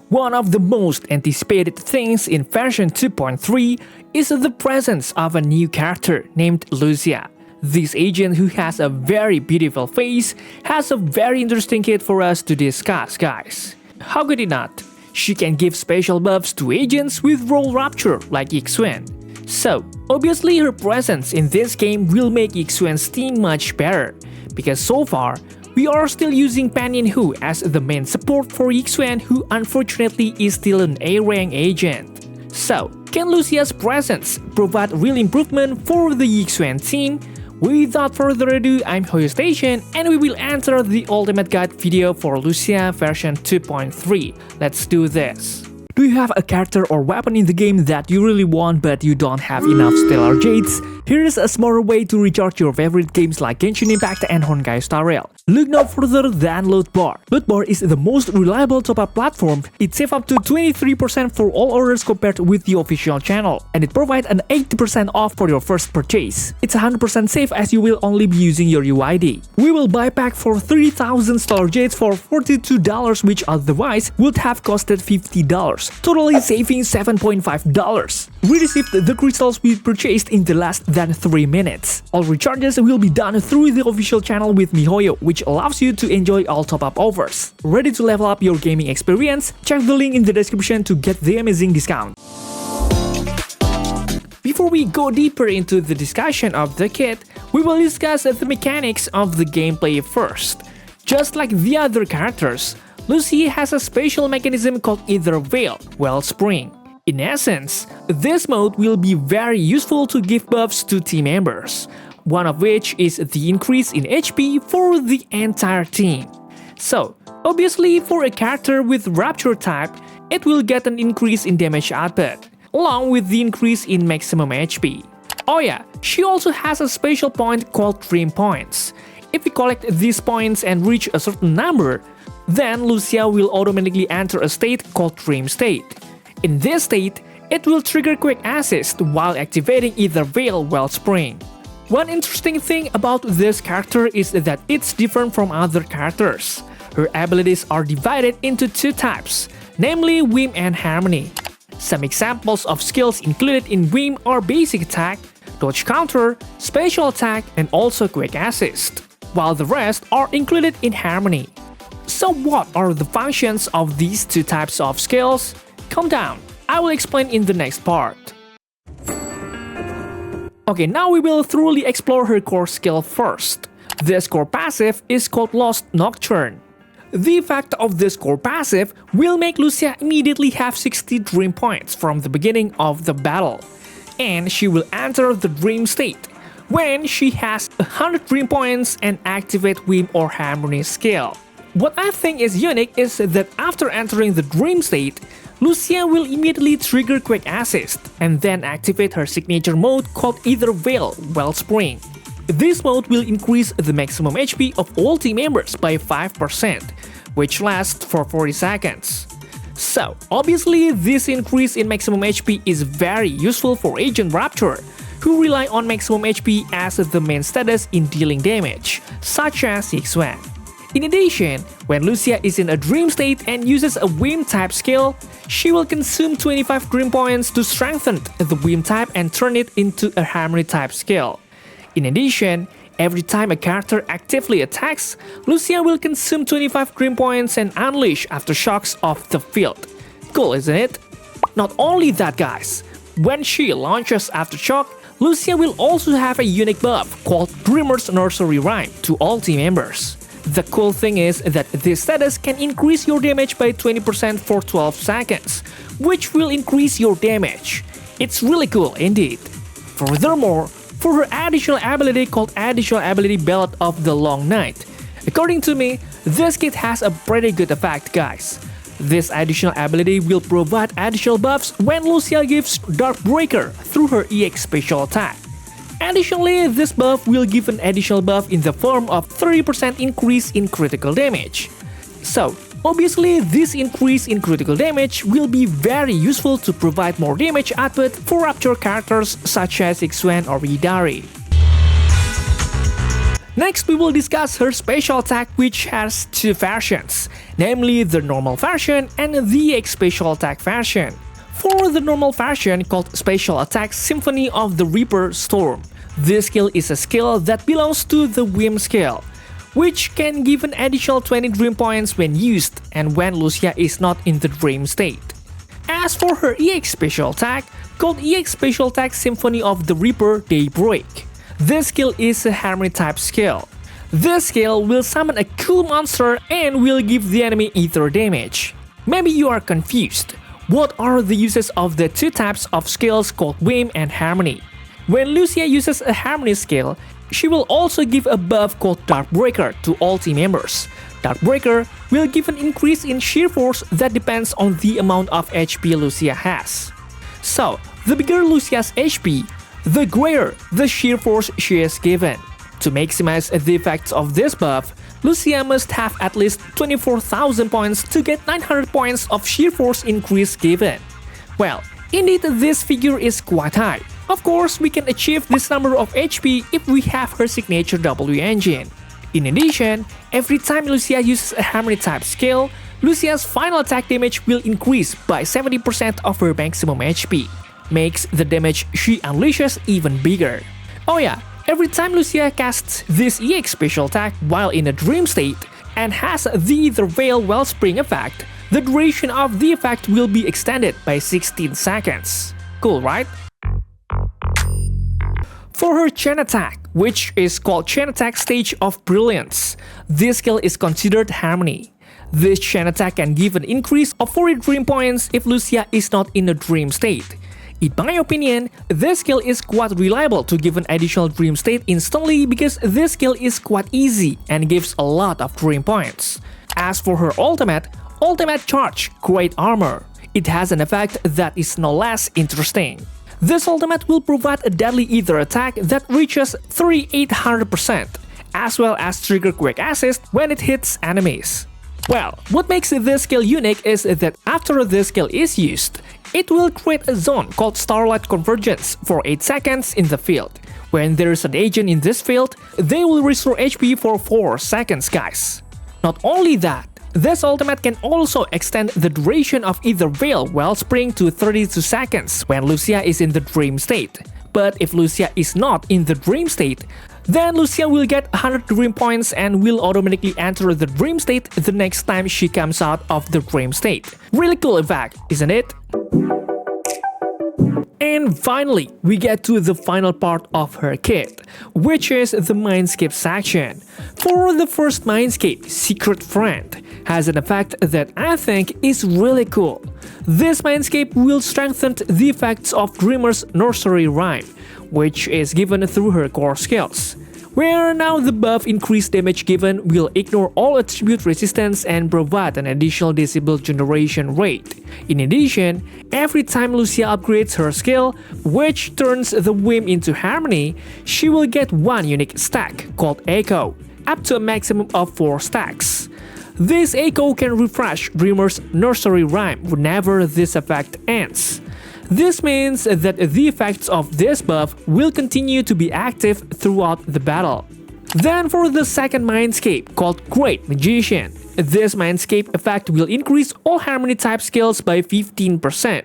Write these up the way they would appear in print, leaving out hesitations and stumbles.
One of the most anticipated things in version 2.3 is the presence of a new character named Lucia. This agent, who has a very beautiful face, has a very interesting kit for us to discuss, guys. How could it not? She can give special buffs to agents with role rupture like Ixuan. So, obviously her presence in this game will make Ixuan's team much better, because so far, we are still using Pan Yin-Hu as the main support for Ixuan, who unfortunately is still an A-rank agent. So, can Lucia's presence provide real improvement for the Ixuan team? Without further ado, I'm Hoyostation and we will enter the ultimate guide video for Lucia version 2.3. Let's do this. Do you have a character or weapon in the game that you really want but you don't have enough stellar jades? Here is a smarter way to recharge your favorite games like Genshin Impact and Honkai Star Rail. Look no further than Lootbar. Lootbar is the most reliable top-up platform. It saves up to 23% for all orders compared with the official channel, and it provides an 80% off for your first purchase. It's 100% safe as you will only be using your UID. We will buy pack for 3000 stellar jades for $42, which otherwise would have costed $50, totally saving $7.5. We received the crystals we purchased in the less than 3 minutes. All recharges will be done through the official channel with MiHoYo, which allows you to enjoy all top-up offers. Ready to level up your gaming experience? Check the link in the description to get the amazing discount. Before we go deeper into the discussion of the kit, we will discuss the mechanics of the gameplay first. Just like the other characters, Lucy has a special mechanism called Ether Veil, Wellspring. In essence, this mode will be very useful to give buffs to team members, one of which is the increase in HP for the entire team. So, obviously for a character with Rapture type, it will get an increase in damage output, along with the increase in maximum HP. Oh yeah, she also has a special point called Dream Points. If we collect these points and reach a certain number, then Lucia will automatically enter a state called Dream State. In this state, it will trigger Quick Assist while activating Ether Veil Wellspring. One interesting thing about this character is that it's different from other characters. Her abilities are divided into two types, namely Whim and Harmony. Some examples of skills included in Whim are Basic Attack, Dodge Counter, Special Attack, and also Quick Assist, while the rest are included in Harmony. So what are the functions of these two types of skills? Calm down, I will explain in the next part. Okay, now we will thoroughly explore her core skill first. This core passive is called Lost Nocturne. The effect of this core passive will make Lucia immediately have 60 dream points from the beginning of the battle, and she will enter the dream state when she has 100 dream points and activate Whim or Harmony skill. What I think is unique is that after entering the dream state, Lucia will immediately trigger Quick Assist and then activate her signature mode called Ether Veil Wellspring. This mode will increase the maximum HP of all team members by 5%, which lasts for 40 seconds. So, obviously this increase in maximum HP is very useful for Agent Rapture, who rely on maximum HP as the main status in dealing damage, such as Ixuan. In addition, when Lucia is in a dream state and uses a Whim type skill, she will consume 25 dream points to strengthen the Whim type and turn it into a Harmony type skill. In addition, every time a character actively attacks, Lucia will consume 25 dream points and unleash aftershocks off the field. Cool, isn't it? Not only that, guys, when she launches aftershock, Lucia will also have a unique buff called Dreamer's Nursery Rhyme to all team members. The cool thing is that this status can increase your damage by 20% for 12 seconds, which will increase your damage. It's really cool indeed. Furthermore, for her additional ability called Additional Ability Ballad of the Long Night, according to me, this kit has a pretty good effect, guys. This additional ability will provide additional buffs when Lucia gives Dark Breaker through her EX special attack. Additionally, this buff will give an additional buff in the form of 30% increase in critical damage. So, obviously this increase in critical damage will be very useful to provide more damage output for Rapture characters such as Ixuan or Idari. Next, we will discuss her special attack, which has two versions, namely the normal version and the EX special attack version. For the normal version, called Special Attack Symphony of the Reaper Storm, this skill is a skill that belongs to the Whim skill, which can give an additional 20 dream points when used and when Lucia is not in the dream state. As for her EX special attack, called EX Special Attack Symphony of the Reaper Daybreak, this skill is a Harmony type skill. This skill will summon a cool monster and will give the enemy ether damage. Maybe you are confused. What are the uses of the two types of skills called Whim and Harmony? When Lucia uses a Harmony skill, she will also give a buff called Darkbreaker to all team members. Darkbreaker will give an increase in sheer force that depends on the amount of HP Lucia has. So, the bigger Lucia's HP, the greater the sheer force she is given. To maximize the effects of this buff, Lucia must have at least 24,000 points to get 900 points of sheer force increase given. Well, indeed this figure is quite high. Of course, we can achieve this number of HP if we have her signature W engine. In addition, every time Lucia uses a Harmony type skill, Lucia's final attack damage will increase by 70% of her maximum HP, makes the damage she unleashes even bigger. Oh yeah, every time Lucia casts this EX special attack while in a dream state and has the Ether Veil Wellspring effect, the duration of the effect will be extended by 16 seconds. Cool, right? For her chain attack, which is called Chain Attack Stage of Brilliance, this skill is considered Harmony. This chain attack can give an increase of 40 dream points if Lucia is not in a dream state. In my opinion, this skill is quite reliable to give an additional dream state instantly because this skill is quite easy and gives a lot of dream points. As for her ultimate Charge Great Armor, it has an effect that is no less interesting. This ultimate will provide a deadly ether attack that reaches 3800%, as well as trigger quick assist when it hits enemies. Well, what makes this skill unique is that after this skill is used, it will create a zone called Starlight Convergence for 8 seconds in the field. When there is an agent in this field, they will restore HP for 4 seconds, guys. Not only that, this ultimate can also extend the duration of Ether Veil Wellspring to 32 seconds when Lucia is in the dream state. But if Lucia is not in the dream state, then Lucia will get 100 dream points and will automatically enter the dream state the next time she comes out of the dream state. Really cool effect, isn't it? And finally, we get to the final part of her kit, which is the Mindscape section. For the first Mindscape, Secret Friend, has an effect that I think is really cool. This Mindscape will strengthen the effects of Dreamer's Nursery Rhyme, which is given through her core skills, where now the buff increased damage given will ignore all attribute resistance and provide an additional decibel generation rate. In addition, every time Lucia upgrades her skill, which turns the Whim into Harmony, she will get one unique stack called Echo, up to a maximum of 4 stacks. This Echo can refresh Dreamer's Nursery Rhyme whenever this effect ends. This means that the effects of this buff will continue to be active throughout the battle. Then for the second Mindscape, called Great Magician, this Mindscape effect will increase all Harmony type skills by 15%.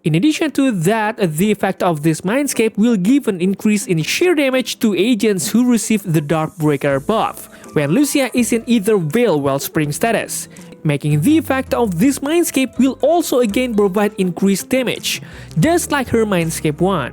In addition to that, the effect of this Mindscape will give an increase in sheer damage to agents who receive the Darkbreaker buff when Lucia is in Ether Veil Wellspring status, making the effect of this Mindscape will also again provide increased damage, just like her Mindscape 1.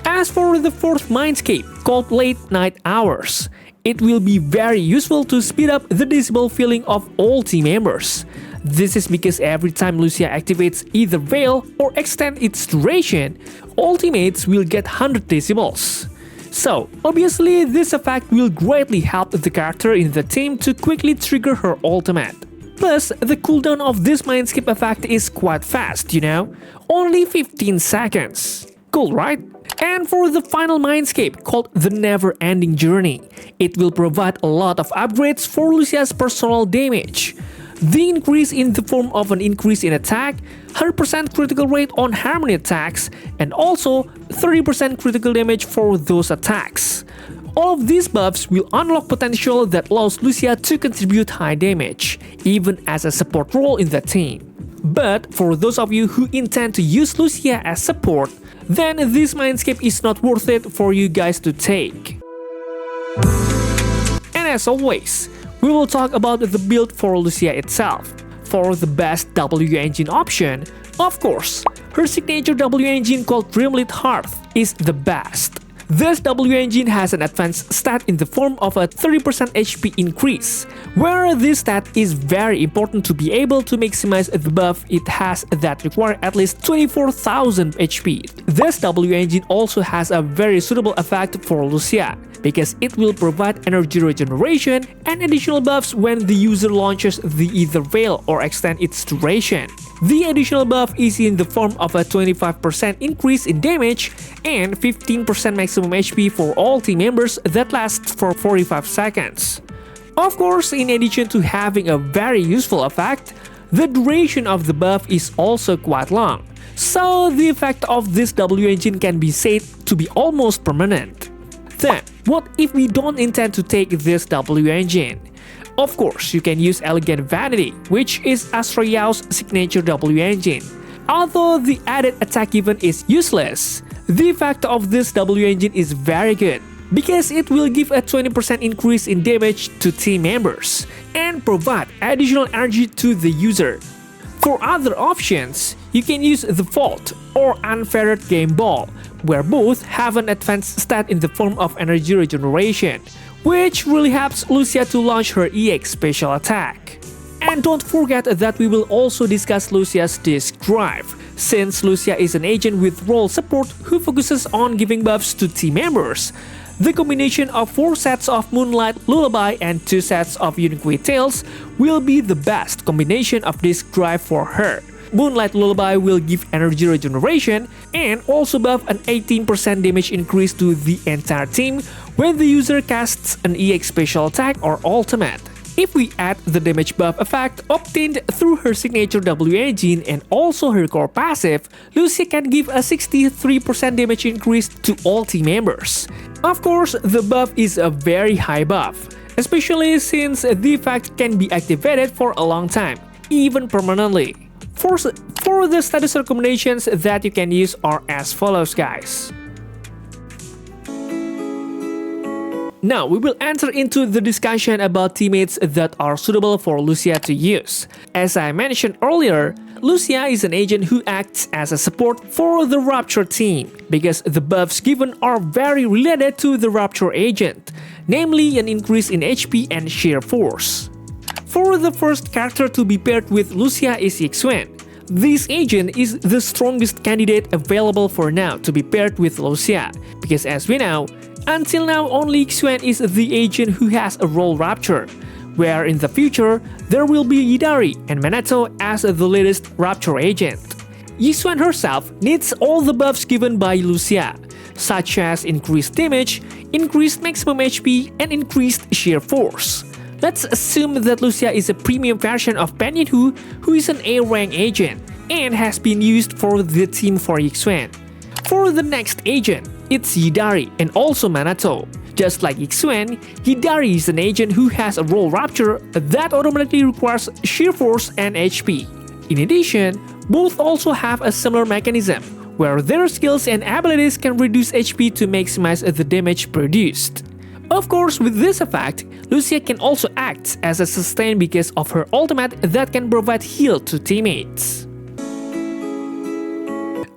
As for the fourth Mindscape, called Late Night Hours, it will be very useful to speed up the decibel feeling of all team members. This is because every time Lucia activates Ether Veil or extend its duration, all teammates will get 100 decibels. So, obviously this effect will greatly help the character in the team to quickly trigger her ultimate. Plus, the cooldown of this Mindscape effect is quite fast, you know? Only 15 seconds. Cool, right? And for the final Mindscape, called the Never Ending Journey, it will provide a lot of upgrades for Lucia's personal damage. The increase in the form of an increase in attack, 100% critical rate on Harmony attacks, and also 30% critical damage for those attacks. All of these buffs will unlock potential that allows Lucia to contribute high damage, even as a support role in the team. But for those of you who intend to use Lucia as support, then this Mindscape is not worth it for you guys to take. And as always, we will talk about the build for Lucia itself. For the best W engine option, of course, her signature W engine called Dreamlit Hearth is the best. This W engine has an advanced stat in the form of a 30% HP increase, where this stat is very important to be able to maximize the buff it has that require at least 24,000 HP. This W engine also has a very suitable effect for Lucia, because it will provide energy regeneration and additional buffs when the user launches the Ether Veil or extend its duration. The additional buff is in the form of a 25% increase in damage and 15% maximum HP for all team members that lasts for 45 seconds. Of course, in addition to having a very useful effect, the duration of the buff is also quite long, so the effect of this W engine can be said to be almost permanent. Then, what if we don't intend to take this W engine? Of course, you can use Elegant Vanity, which is Astra Yao's signature W engine. Although the added attack given is useless, the effect of this W engine is very good, because it will give a 20% increase in damage to team members and provide additional energy to the user. For other options, you can use the Vault or Unfettered Game Ball, where both have an advanced stat in the form of energy regeneration, which really helps Lucia to launch her EX special attack. And don't forget that we will also discuss Lucia's Disc Drive, since Lucia is an agent with role support who focuses on giving buffs to team members. The combination of 4 sets of Moonlight Lullaby and 2 sets of Unique Tales will be the best combination of Disc Drive for her. Moonlight Lullaby will give energy regeneration and also buff an 18% damage increase to the entire team when the user casts an EX special attack or ultimate. If we add the damage buff effect obtained through her signature W engine and also her core passive, Lucia can give a 63% damage increase to all team members. Of course, the buff is a very high buff, especially since the effect can be activated for a long time, even permanently. For the status recommendations that you can use are as follows, guys. Now we will enter into the discussion about teammates that are suitable for Lucia to use. As I mentioned earlier, Lucia is an agent who acts as a support for the Rapture team, because the buffs given are very related to the Rapture agent, namely an increase in HP and sheer force. For the first character to be paired with Lucia is Yixuan. This agent is the strongest candidate available for now to be paired with Lucia, because as we know, until now only Yixuan is the agent who has a role Rapture, where in the future there will be Yidari and Minato as the latest Rapture agent. Yixuan herself needs all the buffs given by Lucia, such as increased damage, increased maximum HP, and increased sheer force. Let's assume that Lucia is a premium version of Penyenhu, who is an A-rank agent and has been used for the team for Yixuan. For the next agent, it's Yidari and also Minato. Just like Yixuan, Yidari is an agent who has a role Rapture that automatically requires sheer force and HP. In addition, both also have a similar mechanism, where their skills and abilities can reduce HP to maximize the damage produced. Of course, with this effect, Lucia can also act as a sustain because of her ultimate that can provide heal to teammates.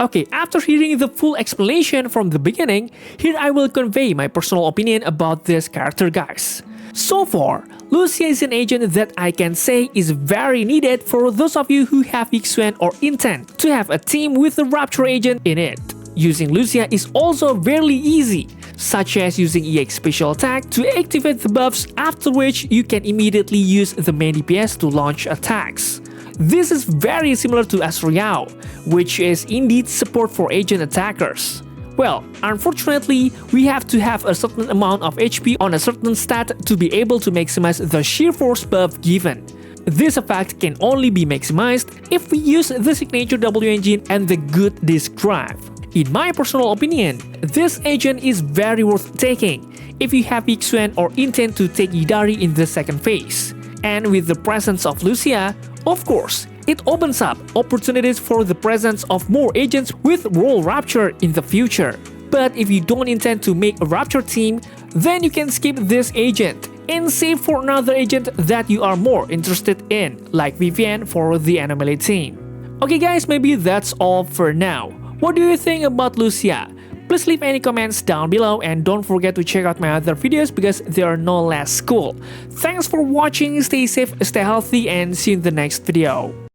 Okay, after hearing the full explanation from the beginning, here I will convey my personal opinion about this character, guys. So far, Lucia is an agent that I can say is very needed for those of you who have Yixuan or intend to have a team with a Rapture agent in it. Using Lucia is also very easy, such as using EX special attack to activate the buffs, after which you can immediately use the main DPS to launch attacks. This is very similar to Astra Yao, which is indeed support for agent attackers. Well, unfortunately, we have to have a certain amount of HP on a certain stat to be able to maximize the sheer force buff given. This effect can only be maximized if we use the signature W engine and the good Disc Drive. In my personal opinion, this agent is very worth taking if you have Yixuan or intend to take Idari in the second phase. And with the presence of Lucia, of course, it opens up opportunities for the presence of more agents with role Rapture in the future. But if you don't intend to make a Rapture team, then you can skip this agent and save for another agent that you are more interested in, like Vivian for the Anomaly team. Okay guys, maybe that's all for now. What do you think about Lucia? Please leave any comments down below and don't forget to check out my other videos because they are no less cool. Thanks for watching, stay safe, stay healthy, and see you in the next video.